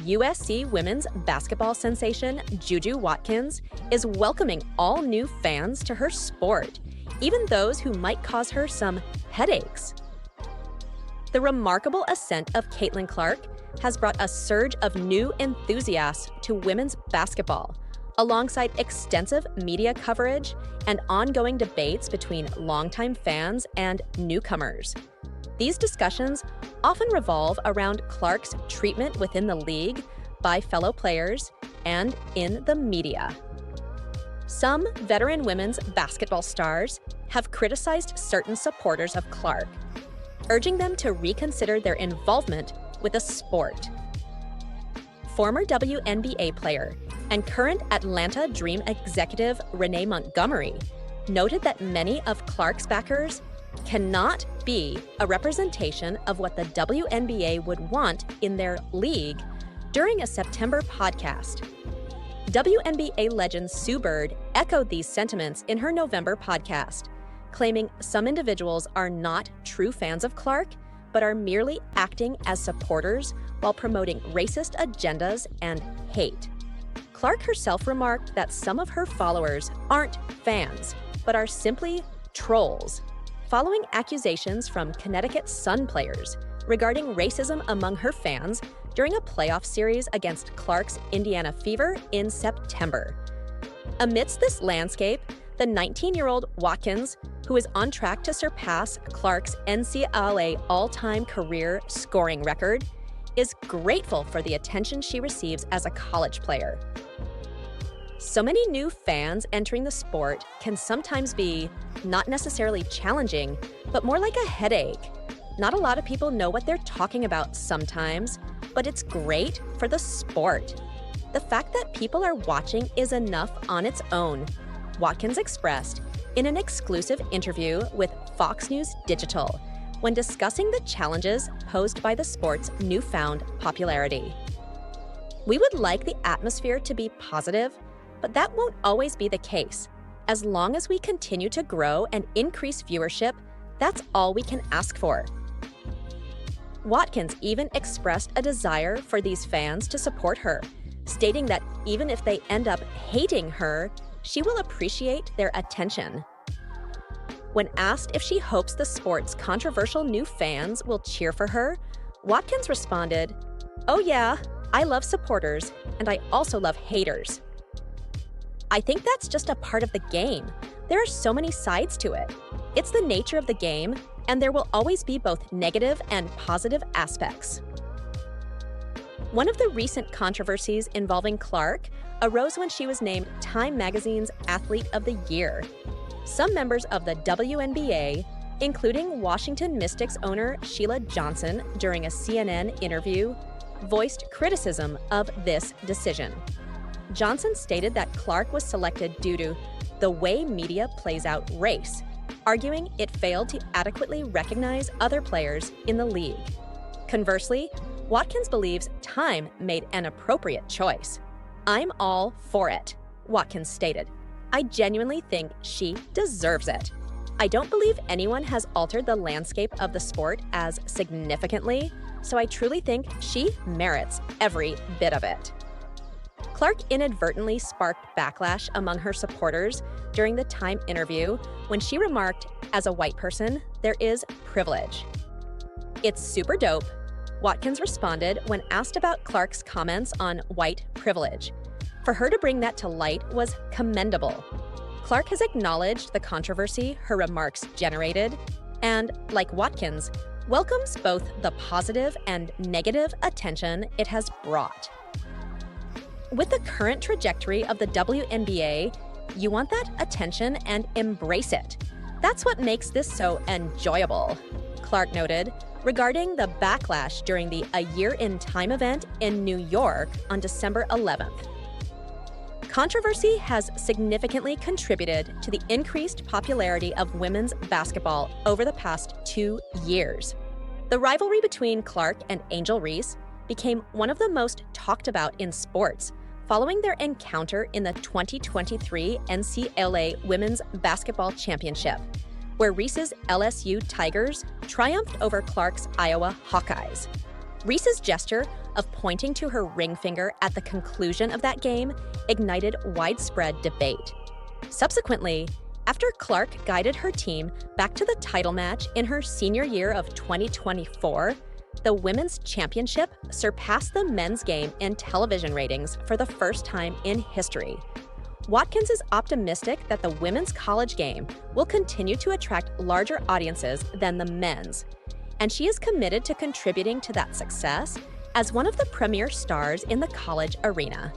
USC women's basketball sensation Juju Watkins is welcoming all new fans to her sport, even those who might cause her some headaches. The remarkable ascent of Caitlin Clark has brought a surge of new enthusiasts to women's basketball, alongside extensive media coverage and ongoing debates between longtime fans and newcomers. These discussions often revolve around Clark's treatment within the league, by fellow players, and in the media. Some veteran women's basketball stars have criticized certain supporters of Clark, urging them to reconsider their involvement with the sport. Former WNBA player and current Atlanta Dream executive Renee Montgomery noted that many of Clark's backers cannot be a representation of what the WNBA would want in their league during a September podcast. WNBA legend Sue Bird echoed these sentiments in her November podcast, claiming some individuals are not true fans of Clark, but are merely acting as supporters while promoting racist agendas and hate. Clark herself remarked that some of her followers aren't fans, but are simply trolls, following accusations from Connecticut Sun players regarding racism among her fans during a playoff series against Clark's Indiana Fever in September. Amidst this landscape, the 19-year-old Watkins, who is on track to surpass Clark's NCAA all-time career scoring record, is grateful for the attention she receives as a college player. So many new fans entering the sport can sometimes be not necessarily challenging, but more like a headache. Not a lot of people know what they're talking about sometimes, but it's great for the sport. The fact that people are watching is enough on its own, Watkins expressed in an exclusive interview with Fox News Digital when discussing the challenges posed by the sport's newfound popularity. We would like the atmosphere to be positive, but that won't always be the case. As long as we continue to grow and increase viewership, that's all we can ask for. Watkins even expressed a desire for these fans to support her, stating that even if they end up hating her, she will appreciate their attention. When asked if she hopes the sport's controversial new fans will cheer for her, Watkins responded, "Oh yeah, I love supporters, and I also love haters. I think that's just a part of the game. There are so many sides to it. It's the nature of the game, and there will always be both negative and positive aspects." One of the recent controversies involving Clark arose when she was named Time Magazine's Athlete of the Year. Some members of the WNBA, including Washington Mystics owner Sheila Johnson during a CNN interview, voiced criticism of this decision. Johnson stated that Clark was selected due to the way media plays out race, arguing it failed to adequately recognize other players in the league. Conversely, Watkins believes Time made an appropriate choice. "I'm all for it," Watkins stated. "I genuinely think she deserves it. I don't believe anyone has altered the landscape of the sport as significantly, so I truly think she merits every bit of it." Clark inadvertently sparked backlash among her supporters during the Time interview when she remarked, "As a white person, there is privilege." "It's super dope," Watkins responded when asked about Clark's comments on white privilege. For her to bring that to light was commendable. Clark has acknowledged the controversy her remarks generated and, like Watkins, welcomes both the positive and negative attention it has brought. With the current trajectory of the WNBA, you want that attention and embrace it. That's what makes this so enjoyable, Clark noted, regarding the backlash during the A Year in Time event in New York on December 11th. Controversy has significantly contributed to the increased popularity of women's basketball over the past 2 years. The rivalry between Clark and Angel Reese became one of the most talked about in sports following their encounter in the 2023 NCAA Women's Basketball Championship, where Reese's LSU Tigers triumphed over Clark's Iowa Hawkeyes. Reese's gesture of pointing to her ring finger at the conclusion of that game ignited widespread debate. Subsequently, after Clark guided her team back to the title match in her senior year of 2024, the women's championship surpassed the men's game in television ratings for the first time in history. Watkins is optimistic that the women's college game will continue to attract larger audiences than the men's, and she is committed to contributing to that success as one of the premier stars in the college arena.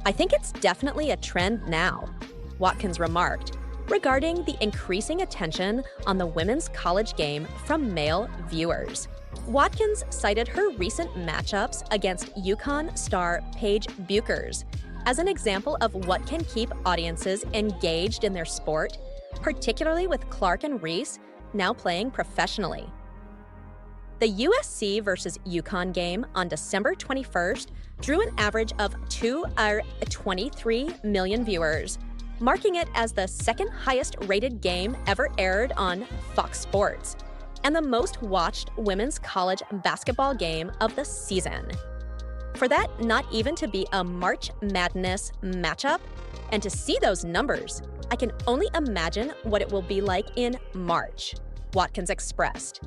"I think it's definitely a trend now," Watkins remarked, regarding the increasing attention on the women's college game from male viewers. Watkins cited her recent matchups against UConn star Paige Buchers as an example of what can keep audiences engaged in their sport, particularly with Clark and Reese now playing professionally. The USC versus UConn game on December 21st drew an average of 23 million viewers, marking it as the second highest rated game ever aired on Fox Sports, and the most watched women's college basketball game of the season. For that not even to be a March Madness matchup, and to see those numbers, I can only imagine what it will be like in March, Watkins expressed.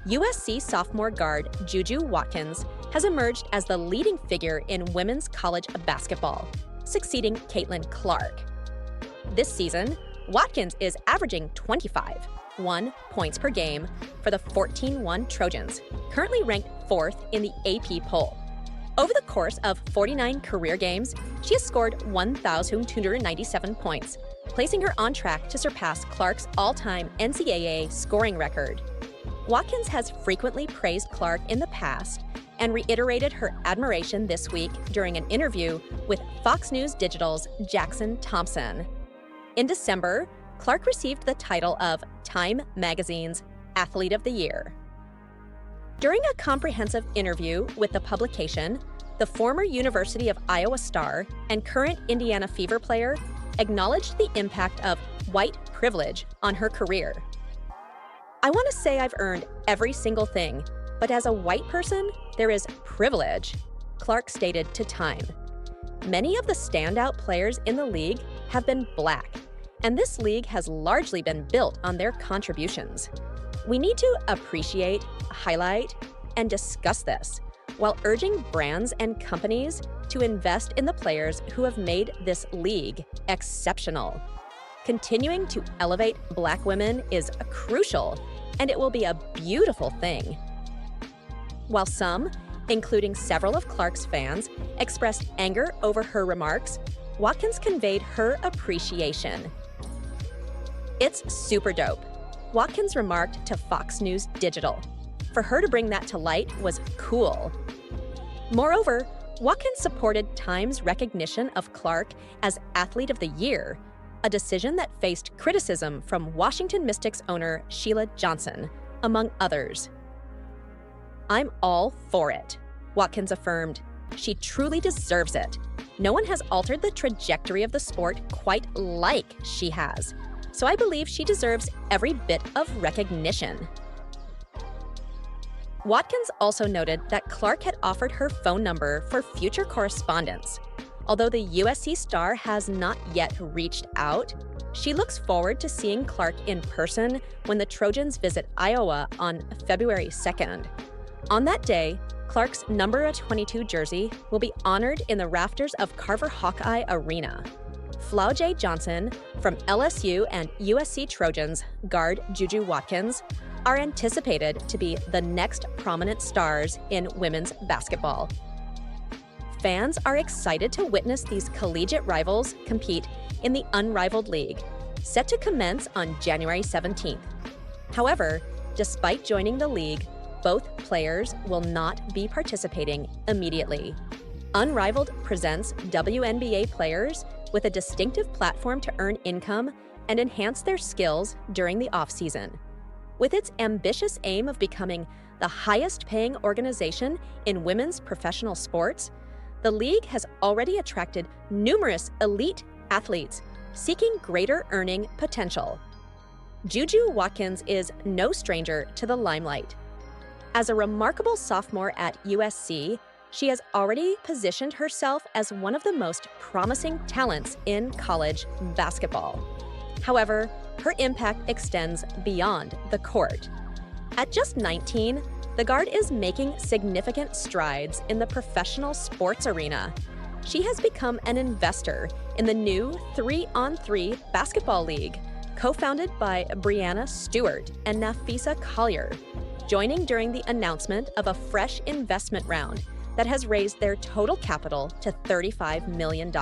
USC sophomore guard Juju Watkins has emerged as the leading figure in women's college basketball, succeeding Caitlin Clark. This season, Watkins is averaging 25.1 points per game for the 14-1 Trojans, currently ranked 4th in the AP poll. Over the course of 49 career games, she has scored 1,297 points, placing her on track to surpass Clark's all-time NCAA scoring record. Watkins has frequently praised Clark in the past and reiterated her admiration this week during an interview with Fox News Digital's Jackson Thompson. In December, Clark received the title of Time Magazine's Athlete of the Year. During a comprehensive interview with the publication, the former University of Iowa star and current Indiana Fever player acknowledged the impact of white privilege on her career. "I want to say I've earned every single thing, but as a white person, there is privilege," Clark stated to Time. "Many of the standout players in the league have been Black, and this league has largely been built on their contributions. We need to appreciate, highlight, and discuss this, while urging brands and companies to invest in the players who have made this league exceptional. Continuing to elevate Black women is crucial, and it will be a beautiful thing." While some, including several of Clark's fans, expressed anger over her remarks, Watkins conveyed her appreciation. "It's super dope," Watkins remarked to Fox News Digital. "For her to bring that to light was cool." Moreover, Watkins supported Time's recognition of Clark as Athlete of the Year, a decision that faced criticism from Washington Mystics owner Sheila Johnson, among others. "I'm all for it," Watkins affirmed. "She truly deserves it. No one has altered the trajectory of the sport quite like she has, so I believe she deserves every bit of recognition." Watkins also noted that Clark had offered her phone number for future correspondence. Although the USC star has not yet reached out, she looks forward to seeing Clark in person when the Trojans visit Iowa on February 2nd. On that day, Clark's number 22 jersey will be honored in the rafters of Carver Hawkeye Arena. Flau J. Johnson from LSU and USC Trojans guard Juju Watkins are anticipated to be the next prominent stars in women's basketball. Fans are excited to witness these collegiate rivals compete in the Unrivaled League, set to commence on January 17th. However, despite joining the league, both players will not be participating immediately. Unrivaled presents WNBA players with a distinctive platform to earn income and enhance their skills during the off-season. With its ambitious aim of becoming the highest-paying organization in women's professional sports, the league has already attracted numerous elite athletes seeking greater earning potential. Juju Watkins is no stranger to the limelight. As a remarkable sophomore at USC, she has already positioned herself as one of the most promising talents in college basketball. However, her impact extends beyond the court. At just 19, the guard is making significant strides in the professional sports arena. She has become an investor in the new 3-on-3 basketball league, co-founded by Brianna Stewart and Nafisa Collier, joining during the announcement of a fresh investment round that has raised their total capital to $35 million.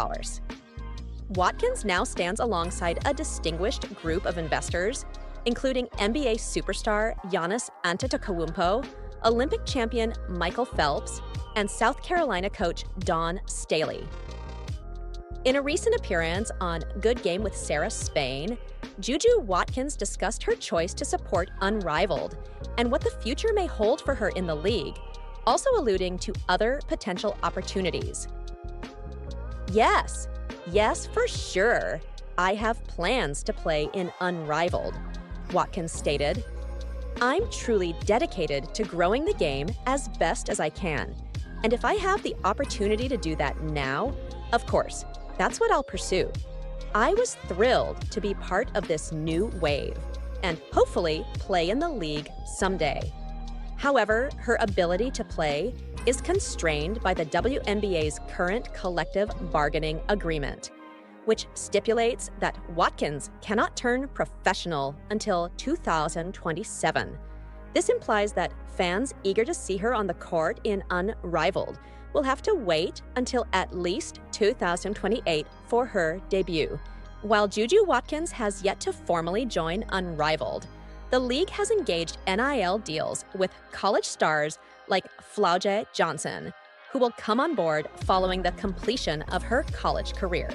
Watkins now stands alongside a distinguished group of investors, including NBA superstar Giannis Antetokounmpo, Olympic champion Michael Phelps, and South Carolina coach Dawn Staley. In a recent appearance on Good Game with Sarah Spain, Juju Watkins discussed her choice to support Unrivaled and what the future may hold for her in the league, also alluding to other potential opportunities. Yes, for sure. I have plans to play in Unrivaled, Watkins stated. I'm truly dedicated to growing the game as best as I can. And if I have the opportunity to do that now, of course, that's what I'll pursue. I was thrilled to be part of this new wave and hopefully play in the league someday. However, her ability to play is constrained by the WNBA's current collective bargaining agreement, which stipulates that Watkins cannot turn professional until 2027. This implies that fans eager to see her on the court in Unrivaled will have to wait until at least 2028 for her debut. While Juju Watkins has yet to formally join Unrivaled, the league has engaged NIL deals with college stars like Flau'jae Johnson, who will come on board following the completion of her college career.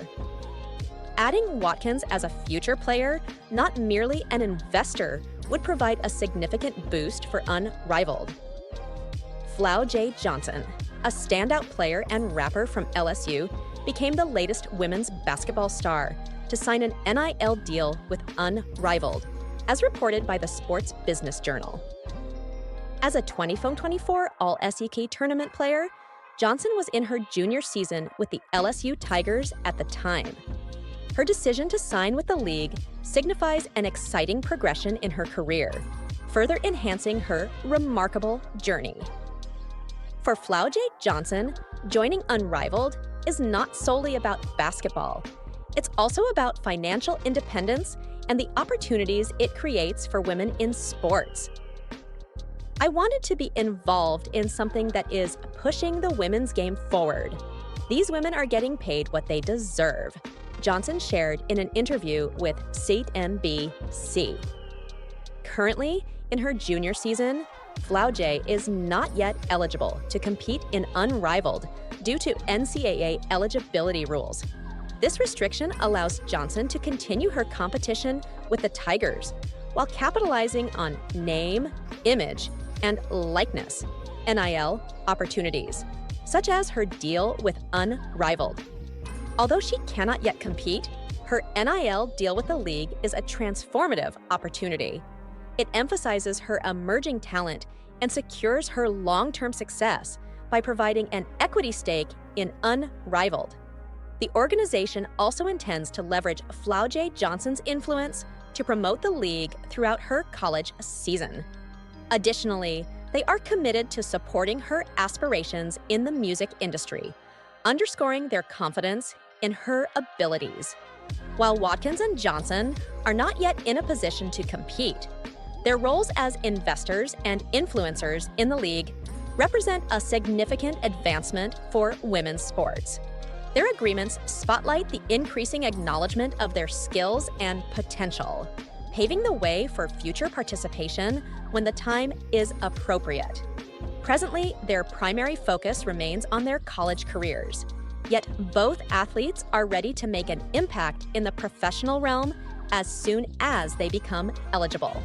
Adding Watkins as a future player, not merely an investor, would provide a significant boost for Unrivaled. Flau'jae Johnson, a standout player and rapper from LSU, became the latest women's basketball star to sign an NIL deal with Unrivaled, as reported by the Sports Business Journal. As a 2024 All-SEC tournament player, Johnson was in her junior season with the LSU Tigers at the time. Her decision to sign with the league signifies an exciting progression in her career, further enhancing her remarkable journey. For Flau'jae Johnson, joining Unrivaled is not solely about basketball. It's also about financial independence and the opportunities it creates for women in sports. I wanted to be involved in something that is pushing the women's game forward. These women are getting paid what they deserve, Johnson shared in an interview with CNBC. Currently, in her junior season, Flau'jae is not yet eligible to compete in Unrivaled due to NCAA eligibility rules. This restriction allows Johnson to continue her competition with the Tigers while capitalizing on name, image, and likeness (NIL) opportunities, such as her deal with Unrivaled. Although she cannot yet compete, her NIL deal with the league is a transformative opportunity. It emphasizes her emerging talent and secures her long-term success by providing an equity stake in Unrivaled. The organization also intends to leverage Flau'jae Johnson's influence to promote the league throughout her college season. Additionally, they are committed to supporting her aspirations in the music industry, underscoring their confidence in her abilities. While Watkins and Johnson are not yet in a position to compete, their roles as investors and influencers in the league represent a significant advancement for women's sports. Their agreements spotlight the increasing acknowledgement of their skills and potential, paving the way for future participation when the time is appropriate. Presently, their primary focus remains on their college careers, yet both athletes are ready to make an impact in the professional realm as soon as they become eligible.